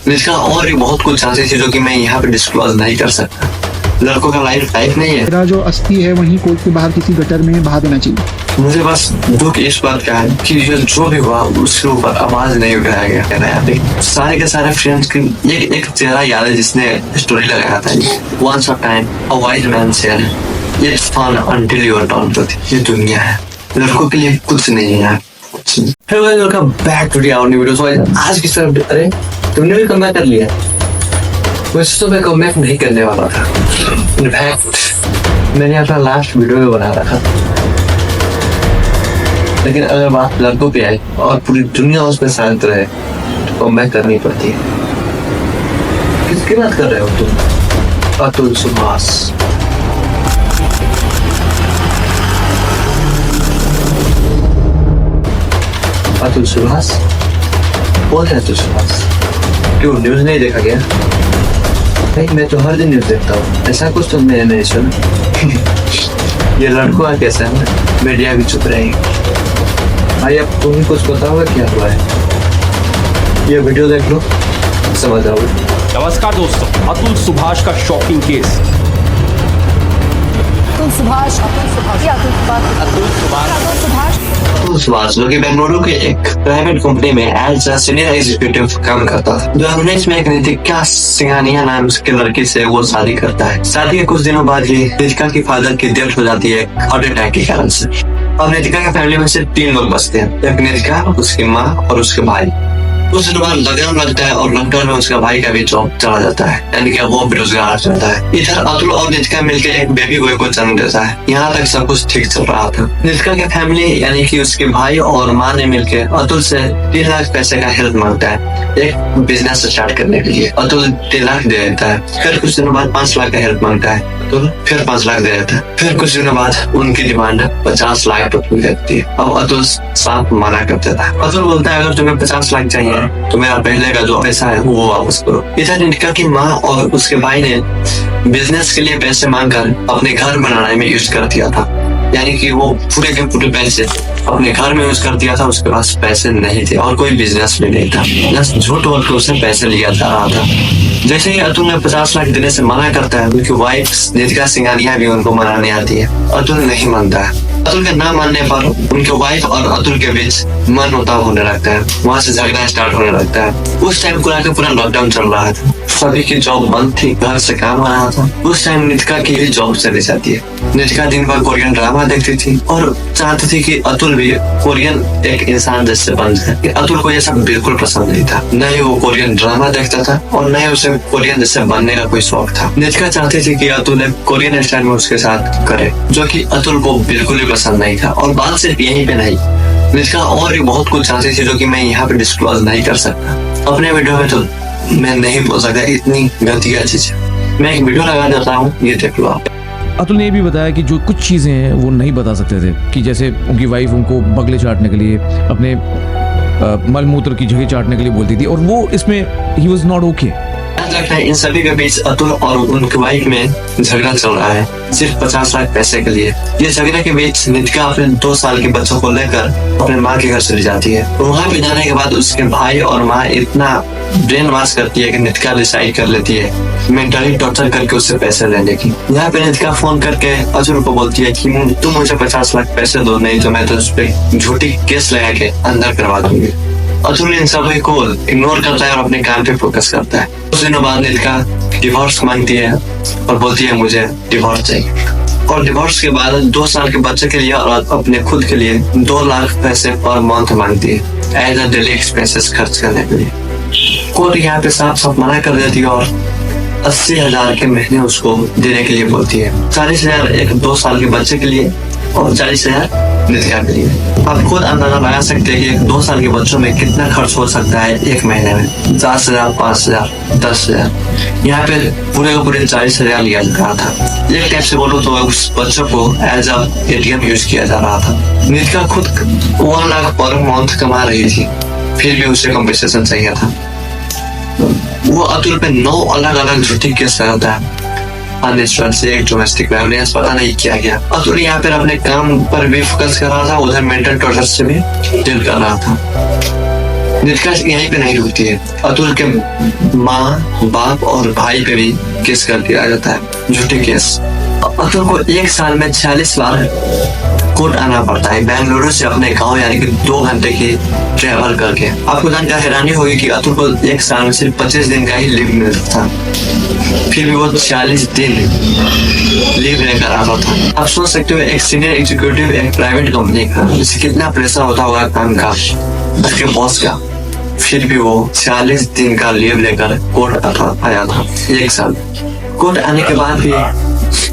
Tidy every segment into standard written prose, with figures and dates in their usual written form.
जिसका और भी बहुत कुछ चांसेस है जो कि मैं यहाँ पे डिस्क्लोज नहीं कर सकता। लड़कों का लाइफ नहीं है। मेरा जो अस्थि है वहीं कोर्ट के बाहर किसी गटर में बहा देना चाहिए। मुझे बस दुख इस बात का है कि जो भी हुआ उसके ऊपर आवाज नहीं उठाया गया। कहना है सारे के सारे फ्रेंड्स की एक चेहरा याद है जिसने स्टोरी लगाया था, once a time a wise man said it's fun until you are done with it. ये दुनिया है, लड़कों के लिए कुछ नहीं है। Hello guys, welcome back to the our new video. So आज की तरफ अरे तुमने भी कमबैक कर लिया। वैसे तो मैं कमबैक नहीं करने वाला था, इनफैक्ट मैंने अपना लास्ट वीडियो में बना रखा, लेकिन अगर बात लड़कों पे आई और पूरी दुनिया उसमें शांत रहे तो कमबैक करनी पड़ती है। किसकी बात कर रहे हो तुम? अतुल सुभाष। अतुल सुभाष कौन है? अतुल सुभाष क्यों न्यूज नहीं देखा गया? नहीं, मैं तो हर दिन न्यूज देखता हूँ। ऐसा कुछ तो मैंने नहीं सुना। ये लड़कों का कैसा है, मीडिया भी चुप रहेगी। भाई अब तुम ही कुछ बताओगे क्या हुआ है? ये वीडियो देख लो, समझ आओगे। नमस्कार दोस्तों, अतुल सुभाष का शॉकिंग केस। अतुल सुभाष जो कि बेंगलुरु के एक प्राइवेट कंपनी में एज अ सीनियर एग्जीक्यूटिव काम करता था। 2019 में एक नितिका सिंघानिया नाम के लड़की से वो शादी करता है। शादी के कुछ दिनों बाद ही नितिका की फादर की डेथ हो जाती है हार्ट अटैक के कारण से। और नितिका के फैमिली में सिर्फ 3 लोग बचते हैं, एक नितिका, उसकी माँ और उसके भाई। कुछ दिनों बाद लॉकडाउन लगता है और लॉकडाउन में उसका भाई का भी जॉब चला जाता है, यानी कि वो बेरोजगार रहता है। इधर अतुल और नितिका मिलकर एक बेबी बॉय को जन्म देता है। यहाँ तक सब कुछ ठीक चल रहा था। नितिका के फैमिली यानी कि उसके भाई और माँ ने मिलकर अतुल से 3 लाख पैसे का हेल्प मांगता है एक बिजनेस स्टार्ट करने के लिए। अतुल 3 लाख दे देता है। फिर कुछ दिनों बाद 5 लाख का हेल्प मांगता है अतुल, फिर 5 लाख दे देता है। फिर कुछ दिनों बाद उनकी डिमांड 50 लाख रुपए रहती है। अब अतुल साफ मना कर देता है। अतुल बोलता है अगर तुम्हें 50 लाख चाहिए तो मेरा पहले का जो पैसा है वो वापस करो। इधर नितिका की माँ और उसके भाई ने बिजनेस के लिए पैसे मांगकर अपने घर बनाने में यूज कर दिया था, यानी कि वो पूरे के पूरे पैसे अपने घर में यूज कर दिया था। उसके पास पैसे नहीं थे और कोई बिजनेस भी नहीं था, बस झूठ बोल के उससे पैसे लिया जा रहा था। जैसे ही अतुल ने 50 लाख देने से मना करता है, उनकी वाइफ नितिका सिंघानिया भी उनको मनाने आती है। अतुल नहीं मानता है। अतुल के ना मानने पर उनके वाइफ और अतुल के बीच मनमुटाव होने लगता है। वहाँ से झगड़ा स्टार्ट होने लगता है। उस टाइम पूरा लॉकडाउन चल रहा था, सभी की जॉब बंद थी, घर से काम आ रहा था। उस टाइम नितिका की भी जॉब चली जाती है। नितिका दिन भर कोरियन ड्रामा देखती थी और चाहती थी कि अतुल भी कोरियन एक इंसान जैसे बन जाए। अतुल को ये सब बिल्कुल पसंद नहीं था, न ही वो कोरियन ड्रामा देखता था और न ही उसे कोरियन जैसे बनने का कोई शौक था। नितिका चाहती थी कि अतुल कोरियन स्टाइल में उसके साथ करे, जो कि अतुल को बिल्कुल भी पसंद नहीं था। और बात सिर्फ यहीं पे नहीं, नितिका और भी बहुत कुछ चांसेस है जो कि मैं यहाँ पे डिस्क्लोज नहीं कर सकता। अपने वीडियो में तो मैं नहीं बोल सकता, इतनी घटिया चीज है। मैं एक वीडियो लगा देता हूँ, ये देख लो आप। अतुल ने ये भी बताया कि जो कुछ चीज़ें हैं वो नहीं बता सकते थे, कि जैसे उनकी वाइफ उनको बगले चाटने के लिए, अपने मलमूत्र की जगह चाटने के लिए बोलती थी और वो इसमें ही वाज नॉट ओके। लगता है इन सभी के बीच अतुल और उनके वाइफ में झगड़ा चल रहा है सिर्फ 50 लाख पैसे के लिए। ये झगड़े के बीच नितिका अपने 2 साल के बच्चों को लेकर अपने माँ के घर चली जाती है। वहाँ पे जाने के बाद उसके भाई और माँ इतना ब्रेन वॉश करती है कि नितिका डिसाइड कर लेती है मेंटली टॉर्चर करके उससे पैसे लेने की। यहाँ पे नितिका फोन करके अतुल को बोलती है कि तुम मुझे 50 लाख पैसे दो, नहीं तो मैं तो उस पर झूठी केस लगा के अंदर करवा दूंगी। अतुल इन सभी को इग्नोर करता है और अपने काम पे फोकस करता है। कुछ दिनों बाद नितिका डिवोर्स मांगती है और बोलती है मुझे डिवोर्स चाहिए। और डिवोर्स के बाद 2 साल के बच्चे के लिए और अपने खुद के लिए 2 लाख पैसे पर मंथ मांगती है एज अ डेली एक्सपेंसेस खर्च करने के लिए। कोर्ट यहाँ पे साफ मना कर देती है और 80,000 के महीने उसको देने के लिए बोलती है। 40,000 एक 2 साल के बच्चे के लिए और 40,000 नितिका के लिए। आप खुद अंदाजा लगा सकते हैं कि 2 साल के बच्चों में कितना खर्च हो सकता है एक महीने में। 10,000, 5,000, 10,000, यहाँ पे पूरे का पूरे 40,000 लिया जा रहा था। एक टाइप से बोलो तो उस बच्चों को एज अ ATM यूज किया जा रहा था। नितिका खुद 1 लाख पर मंथ कमा रही थी, फिर भी उसे कम्पेसेशन चाहिए था। वो अतुल पे 9 अलग अलग झूठी केस लगाता है। अननेचुरल से एक डोमेस्टिक वायलेंस, पता नहीं क्या गया। अतुल यहाँ पर अपने काम पर भी फोकस कर रहा था, उधर मेंटल टॉर्चर से भी डील कर रहा था। नितिका यहीं पे नहीं रुकती है, अतुल के माँ, बाप और भाई पे भी केस कर दिया जाता है, झूठे केस। अतुल को 1 साल में 46 बार कोर्ट आना पड़ता है, बेंगलुरु से अपने गांव, यानी कि 2 घंटे की ट्रेवल करके। आपको जानकर हैरानी होगी कि अतुल को 1 साल में सिर्फ 25 दिन का ही लीव मिलता था, फिर भी वो 40 दिन लीव लेकर आता था। आप सोच सकते हो एक सीनियर एग्जीक्यूटिव एक प्राइवेट कंपनी का, जिसे कितना प्रेशर होता होगा काम का, उसके बॉस का, फिर भी वो 40 दिन का लीव लेकर कोर्ट आया था 1 साल। कोर्ट आने के बाद भी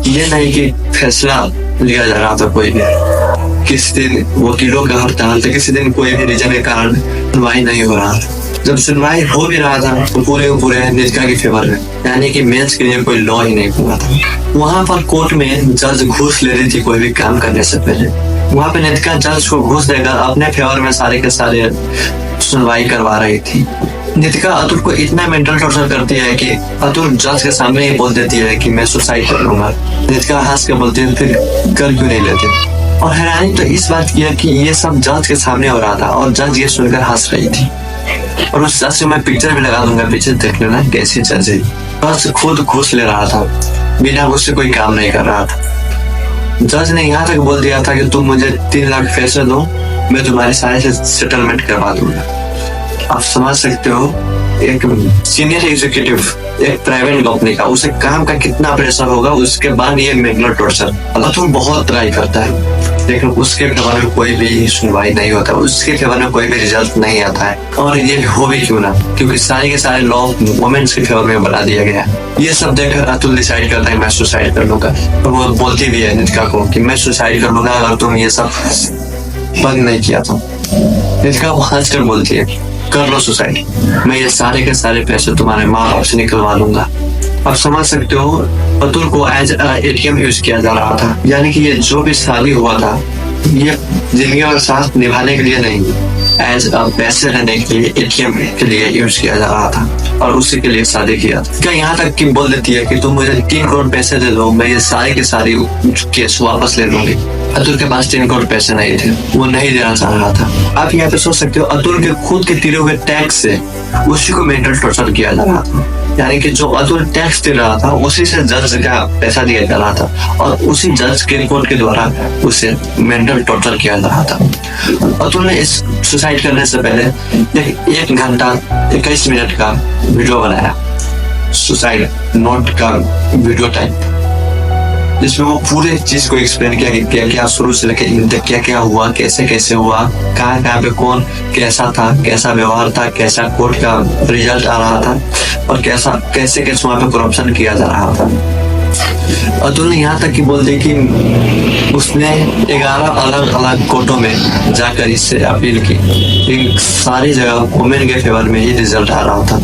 ये नहीं कि फैसला लिया जा रहा था कोई भी। किसी दिन वकीलों का हड़ताल था, किसी दिन कोई भी रीजन के कारण सुनवाई नहीं हो रहा था। जब सुनवाई हो भी रहा था तो पूरे नितिका के फेवर में, यानी कि मेंस के लिए कोई लॉ ही नहीं बना था। वहाँ पर कोर्ट में जज घूस ले रही थी कोई भी काम करने से पहले। वहाँ पे नितिका जज को घूस देकर अपने फेवर में सारे के सारे सुनवाई करवा रही थी। नितिका अतुल को इतना मेंटल टॉर्चर करती है कि अतुल जज के सामने ही बोल देती है कि मैं सुसाइड कर लूंगा। नितिका हंस के बोलती है फिर कर क्यों नहीं लेती। और हैरानी तो इस बात की है कि ये सब जज के सामने हो रहा था और जज ये सुनकर हंस रही थी। और उस जज से मैं पिक्चर भी लगा दूंगा, पीछे देख लेना कैसी जज है। जज खुद घूस ले रहा था, बिना घूस से कोई काम नहीं कर रहा था। जज ने यहाँ तक बोल दिया था कि तुम मुझे 3 लाख पैसे दो, मैं तुम्हारे सारे से सेटलमेंट करवा दूंगा। आप समझ सकते हो एक सीनियर एग्जीक्यूटिव एक प्राइवेट कंपनी का, उसे काम का कितना प्रेशर होगा। उसके बाद ये मेंटल टॉर्चर। अतुल बहुत ट्राई करता है, लेकिन उसके फेवर में कोई भी सुनवाई नहीं होता, उसके फेवर में कोई भी रिजल्ट नहीं आता है। और ये हो भी क्यों ना, क्योंकि सारे के सारे लॉ वुमेन्स के फेवर में बना दिया गया। ये सब देखकर अतुल डिसाइड करता है मैं सुसाइड कर लूंगा। तो वो बोलती भी है नितिका को कि मैं सुसाइड कर लूंगा अगर तुम ये सब बंद नहीं किया तो। नितिका वो हंस कर बोलती है कर लो सुसाइड, मैं ये सारे के सारे पैसे तुम्हारे माँ बाप से निकलवा लूंगा। आप समझ सकते हो अतुल को एज ATM यूज किया जा रहा था, यानी कि ये जो भी शादी हुआ था ये जिंदगी और साथ निभाने के लिए नहीं, एज पैसे लेने के लिए ATM के लिए यूज किया जा रहा था और उसी के लिए शादी किया था। क्या यहाँ तक कि बोल देती है कि तुम मुझे 3 करोड़ पैसे दे दो, मैं ये सारे के सारे केस वापस ले लूंगी। अतुल के पास 3 करोड़ पैसे नहीं थे, वो नहीं देना चाह रहा था। आप यहाँ पे सोच सकते हो अतुल के खुद के तिरे हुए टैक्स से उसी को मेंटल टॉर्चर किया जा रहा था, यानी कि जो अतुल टैक्स दे रहा था उसी से जज का पैसा दिया जा रहा था और उसी जज के कोर्ट के द्वारा उसे मेंटल टॉर्चर किया जा रहा था। अतुल ने इस सुसाइड करने से पहले 1 घंटा 21 मिनट का वीडियो बनाया, सुसाइड नोट का वीडियो टाइप, जिसमें वो पूरे चीज को एक्सप्लेन किया कि क्या क्या शुरू से लेकर इन तक क्या क्या हुआ, कैसे कैसे हुआ, कहाँ पे कौन कैसा था, कैसा व्यवहार था, कैसा कोर्ट का रिजल्ट आ रहा था और कैसे कैसे वहाँ पे करप्शन किया जा रहा था। अतुल ने यहाँ तक कि बोल दी कि उसने 11 अलग अलग कोर्टों में जाकर इससे अपील की, इन सारी जगह वुमेन के फेवर में ही रिजल्ट आ रहा था,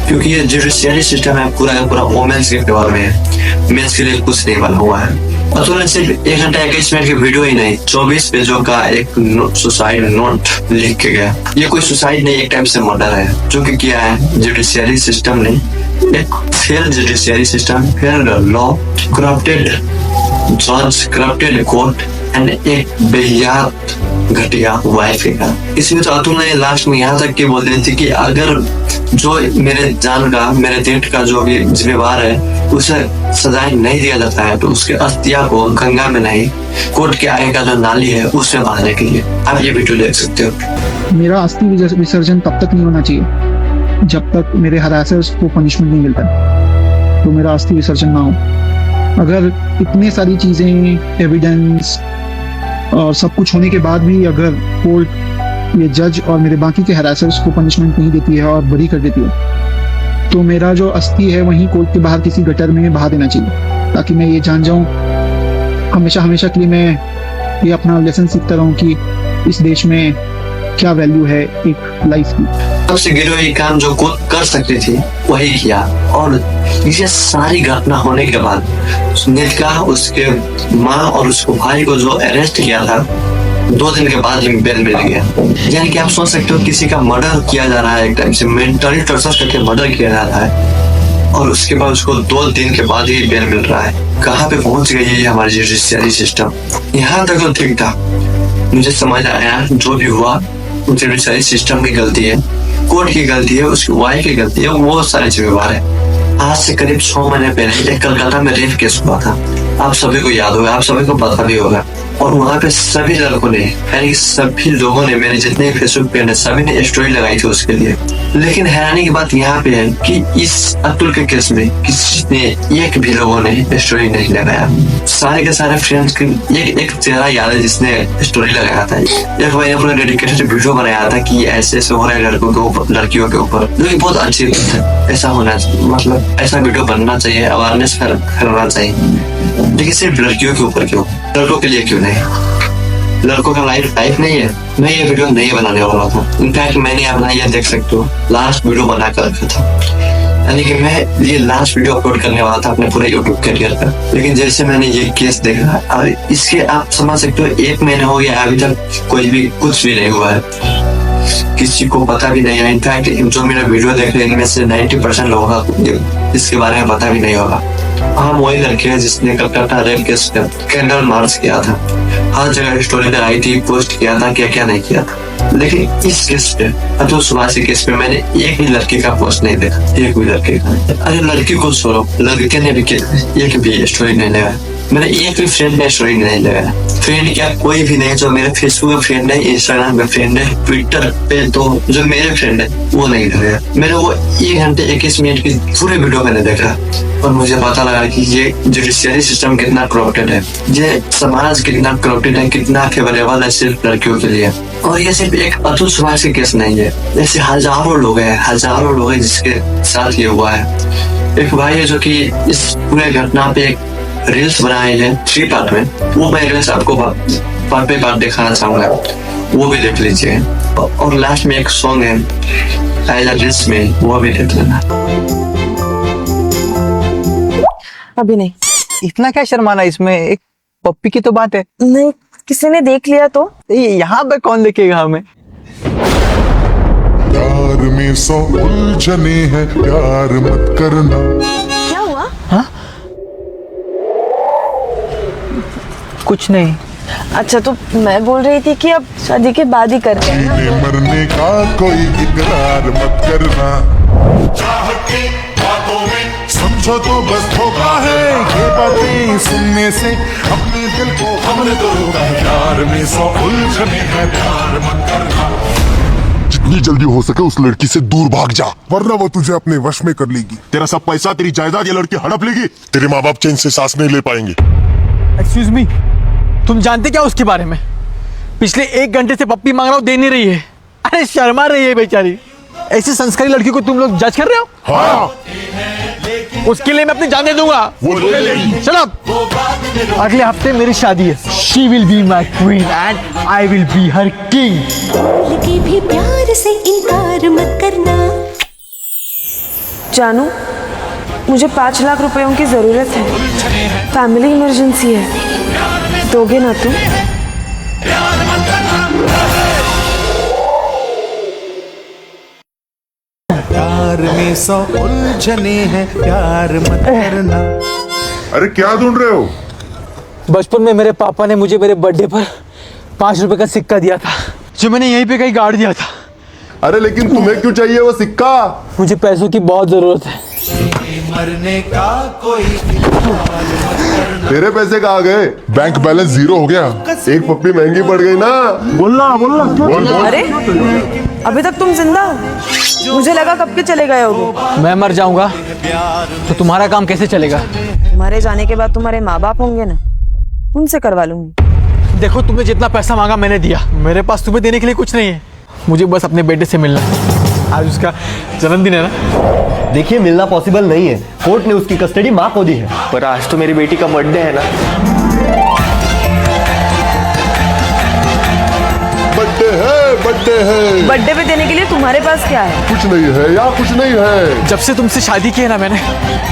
क्योंकि ये जुडिशियरी सिस्टम है पूरा का पूरा वुमेन्स के फेवर में है, मेंस के लिए कुछ नहीं बना हुआ है। अतुल ने सिर्फ 1 घंटा 21 मिनट की वीडियो ही नहीं 24 पेजों का एक सुसाइड नोट लिख के गया। ये कोई सुसाइड नहीं, एक टाइप से मर्डर है, जो कि किया है जुडिशियरी सिस्टम ने, एक fail judiciary system, fail law, corrupted जज, करप्टेड कोर्ट एंड एक बेयाद घटिया वाइफ का। इसमें तो अतुल ने लास्ट में यहाँ तक की बोल रही थी कि अगर जो मेरे जान का, मेरे डेट का जो भी जिम्मेवार है उसे सजाए नहीं दिया जाता है तो उसके अस्थिया को गंगा में नहीं, कोर्ट के आगे का जो नाली है उसमें बहाने के लिए। आप ये वीडियो देख सकते हो। मेरा अस्थि विसर्जन तब तक नहीं होना चाहिए जब तक मेरे हरासर्स को पनिशमेंट नहीं मिलता, तो मेरा अस्थि विसर्जन ना हो। अगर इतने सारी चीजें, एविडेंस और सब कुछ होने के बाद भी अगर कोर्ट ये जज और मेरे बाकी के हरासर्स को पनिशमेंट नहीं देती है और बरी कर देती है, तो मेरा जो अस्थि है वहीं कोर्ट के बाहर किसी गटर में बहा देना चाहिए, ताकि मैं ये जान जाऊं हमेशा हमेशा के लिए, मैं ये अपना लेसन सीखता रहूं कि इस देश में क्या वैल्यू है एक लाइफ की। सबसे गिरोही काम जो कोर्ट कर सकती थी वही किया, और ये सारी घटना होने के बाद नितिका, उसके माँ और उसके भाई को जो अरेस्ट किया था 2 दिन के बाद ही बेल मिल गया। यानी कि आप सोच सकते हो किसी का मर्डर किया जा रहा है, एक टाइम से मेंटली टॉर्चर करके मर्डर किया जा रहा है और उसके बाद उसको 2 दिन के बाद ही बेल मिल रहा है। कहाँ पे पहुंच गई है हमारी जुडिशियरी सिस्टम। यहाँ तक तो ठीक था, मुझे समझ आया जो भी हुआ जुडिशियरी सिस्टम की गलती है, कोर्ट की गलती है, उसकी वाइफ की गलती है, वो सारी जिम्मेवार है। आज से करीब 6 महीने पहले एक कलकत्ता में रेप केस हुआ था, आप सभी को याद होगा, आप सभी को पता भी होगा। और वहाँ पे सभी लड़कों ने, यानी सभी लोगों ने, मेरे जितने फेसबुक पे ने सभी ने स्टोरी लगाई थी उसके लिए। लेकिन हैरानी की बात यहाँ पे है कि इस अतुल के केस में किसी ने, एक भी लोगों ने स्टोरी नहीं लगाया। सारे के सारे फ्रेंड्स के एक चेहरा याद है जिसने स्टोरी लगाया था। एक भाई ने पूरा डेडिकेटेड वीडियो बनाया था कि ऐसे ऐसे हो रहा है लड़कों के ऊपर, लड़कियों के ऊपर, जो कि बहुत अच्छी बात है। ऐसा होना, मतलब ऐसा वीडियो बनना चाहिए, अवेयरनेस करना चाहिए। लेकिन सिर्फ लड़कियों के ऊपर क्यों, लड़कों के लिए क्यों नहीं? लड़कों का लाइफ नहीं है। मैं ये वीडियो नहीं बनाने वाला था। इनफैक्ट मैंने अपना ये देख सकते हो लास्ट वीडियो बना कर रखा था, यानी कि मैं ये लास्ट वीडियो अपलोड करने वाला था अपने पूरे यूट्यूब करियर पर। लेकिन जैसे मैंने ये केस देखा और इसके आप समझ सकते हो 1 महीना हो गया, अभी तक कोई भी कुछ भी नहीं हुआ है, किसी को पता भी नहीं है। इनफैक्ट जो मेरा वीडियो देख रहे हैं इनमें से 90% लोगों का इसके बारे में पता भी नहीं होगा। हम वही लड़के हैं जिसने कलकत्ता रेप केस पे कैंडल मार्च किया था, हर जगह स्टोरी लगाई थी, पोस्ट किया था, क्या क्या नहीं किया था। लेकिन इस केस पे, अतुल सुभाष के केस पे मैंने एक भी लड़की का पोस्ट नहीं देखा, एक भी लड़के का। अरे लड़की को छोड़ो, लड़के ने भी एक भी स्टोरी नहीं लगाया। मैंने एक भी फ्रेंड ने स्टोरी नहीं लगाया। फ्रेंड क्या, कोई भी नहीं। जो मेरे फेसबुक पे फ्रेंड है, इंस्टाग्राम पे फ्रेंड है, ट्विटर पे तो जो मेरे फ्रेंड है वो नहीं लगाया। मैंने वो 1 घंटे 21 मिनट की पूरे वीडियो मैंने देखा और मुझे पता लगा कि ये जुडिशियरी सिस्टम कितना करप्टेड है, ये समाज कितना करप्टेड है, कितना फेवरेबल है सिर्फ लड़कियों के लिए। और ये सिर्फ एक अतुल सुभाष के केस नहीं है, ऐसे हजारों लोग हैं जिसके साथ ये हुआ है। एक भाई है जो कि इस पूरे घटना पे एक रील्स बनाए हैं 3 पार्ट में, वो मैं रील्स आपको पार्ट पे पार्ट दिखाना चाहूंगा, वो भी देख लीजिए। और लास्ट में एक सॉन्ग है आई लव दिस में, वो भी देख लेना। अभी नहीं। इतना क्या शर्माना इसमें, एक पप्पी की तो बात है। नहीं, किसी ने देख लिया तो? यहाँ पे कौन देखेगा हमें? प्यार में 100 उलझने हैं, प्यार मत करना। क्या हुआ? हाँ? कुछ नहीं। अच्छा, तो मैं बोल रही थी कि अब शादी के बाद ही करते हैं ना। जीने मरने का कोई इकरार मत करना। चाह के बातों में समझो तो बस धोखा है, ये बातें सुनने से अपने दिल को हमने तो रोका है। प्यार में 100 उलझने हैं, प्यार मत करना। जितनी जल्दी हो सके उस लड़की से दूर भाग जा, वरना वो तुझे अपने वश में कर लेगी। तेरा सब पैसा, तेरी जायदाद ये लड़की हड़प लेगी। तेरे माँ बाप चैन से सांस नहीं ले पाएंगे। एक्सक्यूज मी, तुम जानते क्या उसके बारे में? पिछले 1 घंटे से पप्पी मांग रहा हूँ, दे नहीं रही है। अरे शर्मा रही है बेचारी। ऐसी संस्कारी लड़की को तुम लोग जज कर रहे हो? हाँ, उसके लिए मैं अपनी जान दे दूंगा। वो ले लेगी। Shut up! अगले हफ्ते मेरी शादी है। She will be my queen and I will be her king. लगे भी प्यार से इनकार मत करना। जानू, मुझे 5 लाख रुपयों की जरूरत है, फैमिली इमरजेंसी है, दोगे ना तुम? प्यार में 100 उलझने हैं, प्यार मत करना। अरे क्या ढूंढ रहे हो? बचपन में मेरे पापा ने मुझे मेरे बर्थडे पर 5 रुपए का सिक्का दिया था, जो मैंने यहीं पे कहीं गाड़ दिया था। अरे लेकिन तुम्हें क्यों चाहिए वो सिक्का? मुझे पैसों की बहुत जरूरत है। मरने का कोई तेरे पैसे कहाँ गए? बैंक बैलेंस 0 हो गया। एक पप्पी महंगी पड़ गई ना। बोलना बोल। अरे अभी तक तुम जिंदा हो? मुझे लगा कब के चले गए होगे। मैं मर जाऊंगा तो तुम्हारा काम कैसे चलेगा? तुम्हारे जाने के बाद तुम्हारे माँ बाप होंगे ना, उनसे करवा लूंगी। देखो, तुमने जितना पैसा मांगा मैंने दिया, मेरे पास तुम्हें देने के लिए कुछ नहीं है। मुझे बस अपने बेटे से मिलना है। आज उसका जन्मदिन है ना। देखिए, मिलना पॉसिबल नहीं है, कोर्ट ने उसकी कस्टडी माँ को दी है। पर आज तो मेरी बेटी का बर्थडे है ना। बर्थडे है। बर्थडे पे देने के लिए तुम्हारे पास क्या है? कुछ नहीं है या कुछ नहीं है। जब से तुमसे शादी की है ना मैंने,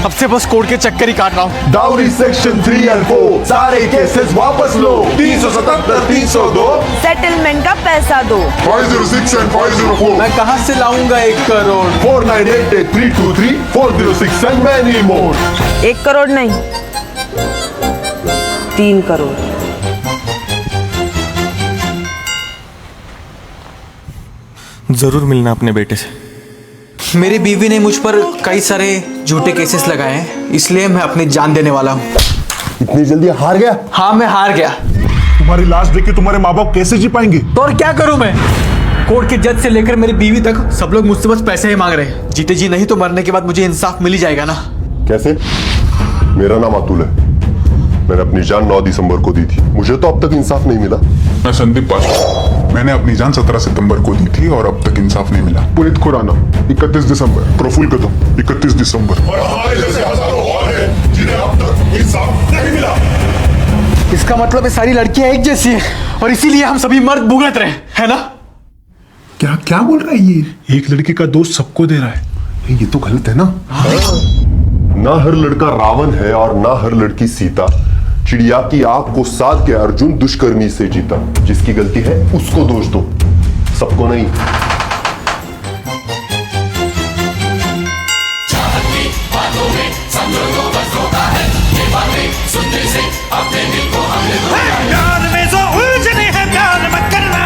तब से बस कोर्ट के चक्कर ही काट रहा हूँ। डाउरी सेक्शन 3 और 4 सारे केसेस वापस लो। 377, 302। सेटलमेंट का पैसा दो। 506 and 504। मैं कहाँ से लाऊंगा 1 crore? 4988 323 406 and many more। 1 crore नहीं, 3 करोड़। जरूर मिलना अपने बेटे से। मेरी बीवी ने मुझ पर कई सारे झूठे केसेस लगाए हैं, इसलिए मैं अपनी जान देने वाला हूँ। इतनी जल्दी हार गया? हाँ, मैं हार गया। तुम्हारी लाश देख के तुम्हारे माँ बाप कैसे जी पाएंगे? तो और क्या करूं मैं? कोर्ट के जज से लेकर मेरी बीवी तक सब लोग मुझसे बस पैसे ही मांग रहे हैं। जीते जी नहीं तो मरने के बाद मुझे इंसाफ मिल ही जाएगा ना। कैसे? मेरा नाम अतुल है, मैंने अपनी जान 9 दिसंबर को दी थी, मुझे तो अब तक इंसाफ नहीं मिला। मैं संदीप पासवान, मैंने अपनी जान 17 सितंबर को दी थी और अब तक इंसाफ नहीं मिला। पुनीत खुराना 31 दिसंबर, प्रफुल्ल कदम 31 दिसंबर और हमारे जैसे हजारों और हैं जिन्हें अब तक इंसाफ नहीं मिला। इसका मतलब है सारी लड़कियां एक जैसी हैं और इसीलिए हम सभी मर्द भुगत रहे हैं, है ना? क्या क्या बोल रहा है ये? एक लड़की का दोस्त सबको दे रहा है, ये तो गलत है ना। ना हर लड़का रावण है और ना हर लड़की सीता। चिड़िया की आग को साध के अर्जुन दुष्कर्मी से जीता। जिसकी गलती है उसको दोष दो, सबको नहीं। प्यार में जो उलझने हैं प्यार मत करना,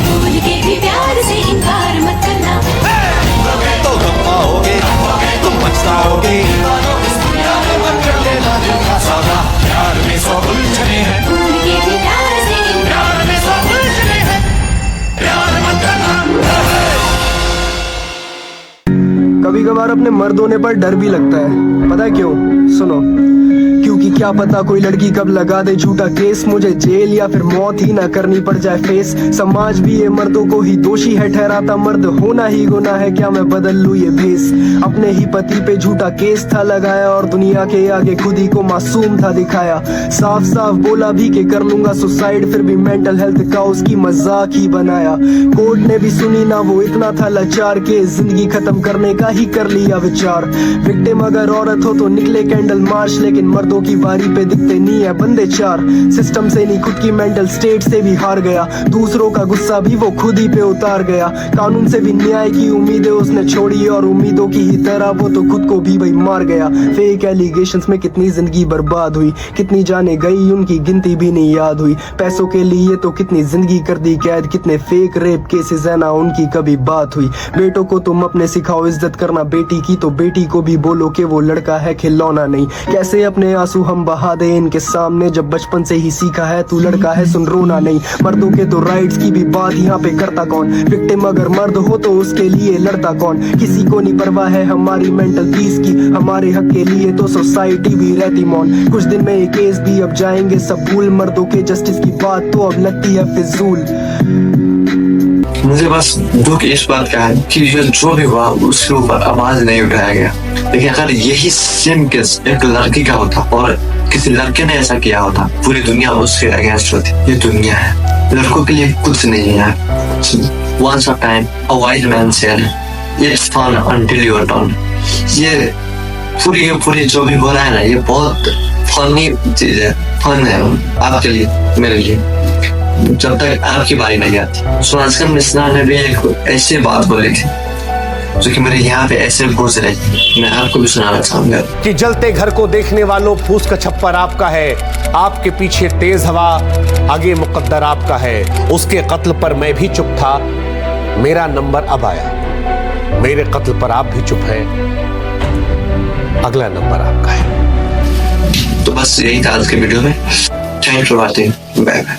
भूल के भी प्यार से इनकार मत करना। तो गम पाओगे तुम पछताओगे। प्यार में जो उलझने हैं, भूल के भी प्यार से प्यार में जो उलझने हैं, प्यार मत करना। कभी कभार अपने मर्द होने पर डर भी लगता है, पता है क्यों? सुनो, क्योंकि क्या पता कोई लड़की कब लगा दे झूठा केस, मुझे जेल या फिर मौत ही ना करनी पड़ जाए फेस। समाज भी ये मर्दों को ही दोषी है ठहराता, मर्द होना ही गुनाह है, क्या मैं बदल लूं ये भेस? अपने ही पति पे झूठा केस था लगाया और दुनिया के आगे खुद ही को मासूम था दिखाया। साफ साफ बोला भी कि कर लूंगा सुसाइड, फिर भी मेंटल हेल्थ का उसकी मजाक ही बनाया। कोर्ट ने भी सुनी ना, वो इतना था लाचार के जिंदगी खत्म करने का ही कर लिया विचार। विक्टिम अगर औरत हो तो निकले कैंडल मार्च, लेकिन मर्दों की बारी पे दिखते नहीं है बंदे चार। सिस्टम से नहीं खुद की मेंटल स्टेट से भी हार गया, दूसरों का गुस्सा भी वो खुद ही पे उतार गया। कानून से भी न्याय की उम्मीदें उसने छोड़ी और उम्मीदों की ही तरह वो तो खुद को भी भाई मार गया। फेक एलिगेशंस में कितनी जिंदगी बर्बाद हुई, कितनी जाने गई उनकी गिनती भी नहीं याद हुई। पैसों के लिए तो कितनी जिंदगी कर दी कैद, कितने फेक रेप केसेस है ना उनकी कभी बात हुई। बेटों को तुम अपने सिखाओ इज्जत करना बेटी की, तो बेटी को भी बोलो कि वो लड़का है खिलौना नहीं। कैसे अपने आंसू हम बहा दे इनके सामने, जब बचपन से ही सीखा है तू लड़का है सुन रोना नहीं। मर्दों के तो राइट्स की भी बात यहाँ पे करता कौन? विक्टिम अगर मर्द हो तो उसके लिए लड़ता कौन? किसी को नहीं परवाह है हमारी मेंटल पीस की, हमारे हक के लिए तो सोसाइटी भी रहती मौन। कुछ दिन में ये केस भी अब जाएंगे सब भूल, मर्दों के जस्टिस की बात तो अब लगती है फिजूल। मुझे बस दुख इस बात का है कि जो भी हुआ उसके ऊपर आवाज नहीं उठाया गया। लेकिन अगर यही सेम केस एक लड़की का होता और किसी लड़के ने ऐसा किया होता, पूरी दुनिया उसके अगेंस्ट होती। ये दुनिया है, लड़कों के लिए कुछ नहीं है। Once a time, a wise man said, "It's fun until you're done." ये पूरी जो भी हो रहा है ना, ये बहुत फनी चीज है, फन है आपके लिए, मेरे लिए, जब तक आपकी बारी नहीं आती। सुनाजकन मिश्रा ने भी एक ऐसी बात बोली थी जो कि मेरे यहाँ पे ऐसे गुजर रही, मैं आपको भी सुनाना चाहूंगा कि जलते घर को देखने वालों फूस का छप्पर आपका है, आपके पीछे तेज हवा, आगे मुकद्दर आपका है। उसके कत्ल पर मैं भी चुप था, मेरा नंबर अब आया। मेरे कत्ल पर आप भी चुप हैं, अगला नंबर आपका है। तो बस यही था आज के वीडियो में। Thank you for watching, bye bye.